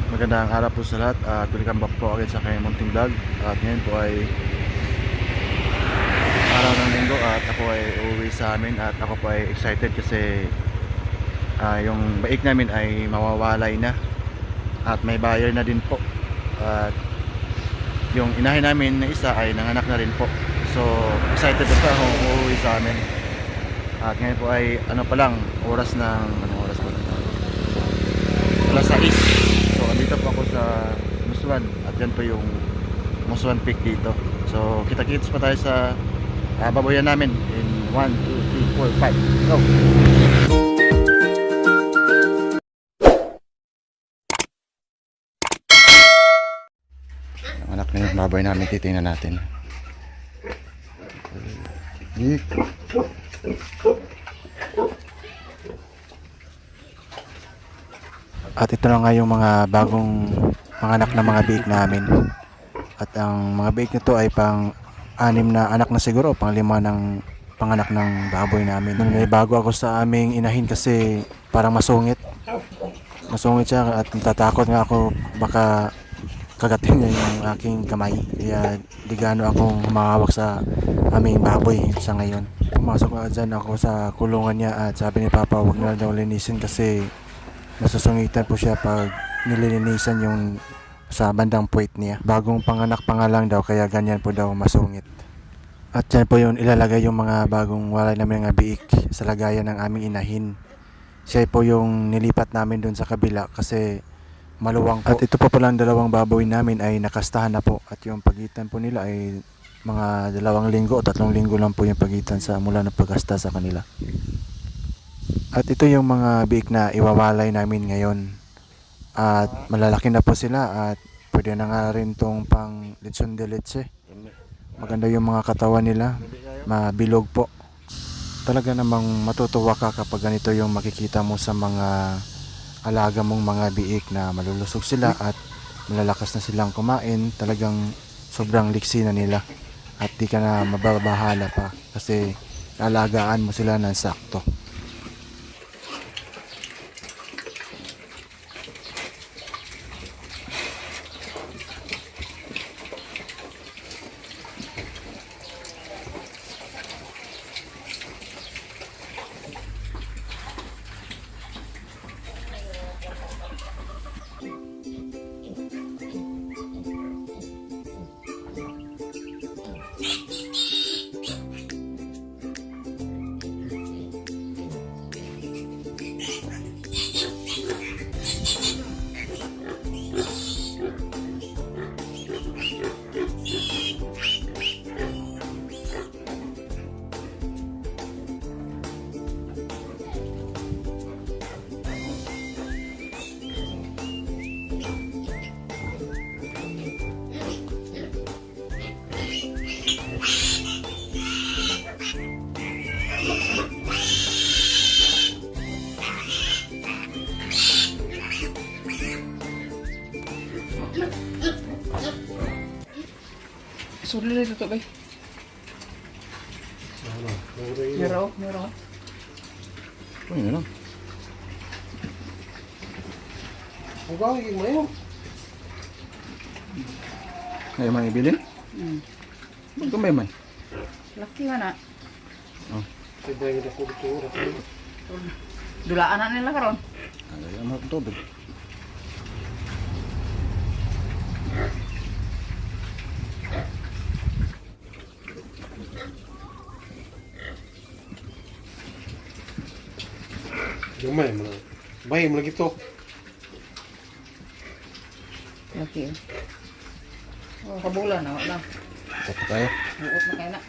Magandang araw po sa lahat at welcome back po agad sa kay Munting Vlog. At ngayon po ay araw ng linggo at ako ay uuwi sa amin at ako po ay excited kasi yung baik namin ay mawawalay na at may buyer na din po. At yung inahin namin na isa ay nanganak na rin po. So excited po ako uuwi sa amin. At ngayon po ay ano pa lang, oras ng anong oras po? Alas 6. So andito po ako sa Muswan at yan po yung Muswan Peak dito. So kita-kits pa tayo sa baboyan namin in 1, 2, 3, 4, 5. Go! Ang anak na yung baboy namin, titingnan natin. Dik. At ito na nga yung mga bagong panganak na mga biik namin. At ang mga biik nito ay pang 6 na anak na siguro, pang 5 ng panganak ng baboy namin. May bago ako sa aming inahin kasi parang masungit. Masungit siya at natatakot nga ako baka kagatin niya yung aking kamay. Kaya di gaano akong humahawak sa aming baboy sa ngayon. Pumasok nga dyan ako sa kulungan niya at sabi ni Papa huwag na daw linisin kasi masusungitan po siya pag nililinisan yung sa bandang puwit niya. Bagong panganak pa nga lang daw kaya ganyan po daw masungit. At yan po yun ilalagay yung mga bagong walay namin nga biik sa lagayan ng aming inahin. Siya po yung nilipat namin dun sa kabila kasi maluwang po. At ito po palang dalawang baboy namin ay nakastahan na po at yung pagitan po nila ay mga 2 linggo o 3 linggo lang po yung pagitan sa mula ng pagkasta sa kanila. At ito yung mga biik na iwawalay namin ngayon. At malalaki na po sila at pwede na nga rin tong pang lechon de leche. Maganda yung mga katawan nila, mabilog po. Talaga namang matutuwa ka kapag ganito yung makikita mo sa mga alaga mong mga biik na malulusog sila at malalakas na silang kumain. Talagang sobrang liksi na nila at di ka na mababahala pa kasi alagaan mo sila ng sakto. Sulit itu tuh, bay. Merah, merah. Oh, yun lang. Ang gawin mo yun. Ngayon man ibilin? Ba't kung may man? Laki nga na. Oh. Dulaan na nila karon. Ayaw mo itong tubig. Gamay mo lang. Bahay mo lagi to. Laki. Oh, kabulan na wala. Ito tayo. Buot na kayo na.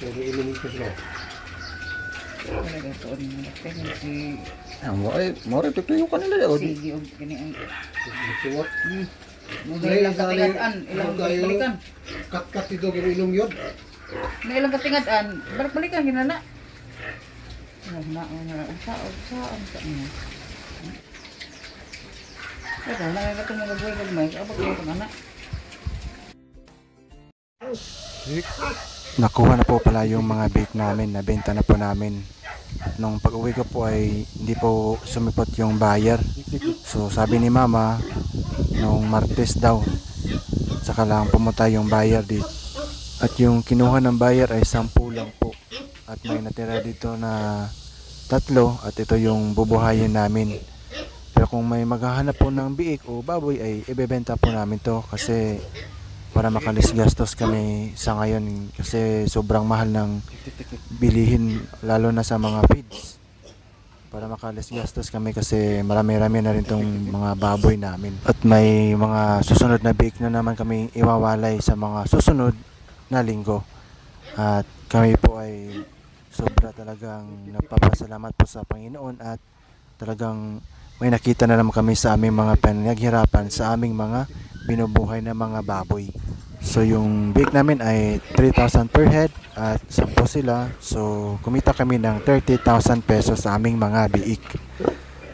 Pero inom ko sila. Wala dito ang laki si Mo rin tutuyo ka nila yun. sige og kini ang Suwat. Mugay lang katingadan, ilang balikan. Kat-kat ito pero inom yun. Na ilang katingadan, balik-balikan ginana. Na sa sa niya. Ito na nga itong mga buhay-buhay. Abag ko itong anak. Nakuha na po pala yung mga bait namin, nabenta na po namin. At nung pag-uwi ko po ay hindi po sumipot yung buyer. So sabi ni mama, nung Martes daw, saka lang pumunta yung buyer dito. At yung kinuha ng buyer ay 10 lang po. At may natira dito na 3 at ito yung bubuhayin namin. Pero kung may maghahanap po ng biik o baboy ay ibebenta po namin to kasi para makalis gastos kami sa ngayon kasi sobrang mahal ng bilihin lalo na sa mga feeds. Para makalis gastos kami kasi marami-rami na rin tong mga baboy namin. At may mga susunod na biik na naman kami iwawalay sa mga susunod na linggo. At kami po ay sobra talagang nagpapasalamat po sa Panginoon at talagang may nakita na naman kami sa aming mga panaghirapan sa aming mga binubuhay na mga baboy. So yung biik namin ay 3,000 per head at 10 sila. So kumita kami ng 30,000 pesos sa aming mga biik.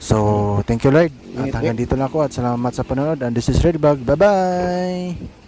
So thank you Lord. At hanggang dito lang ako at salamat sa panonood. And this is Redbug. Bye bye!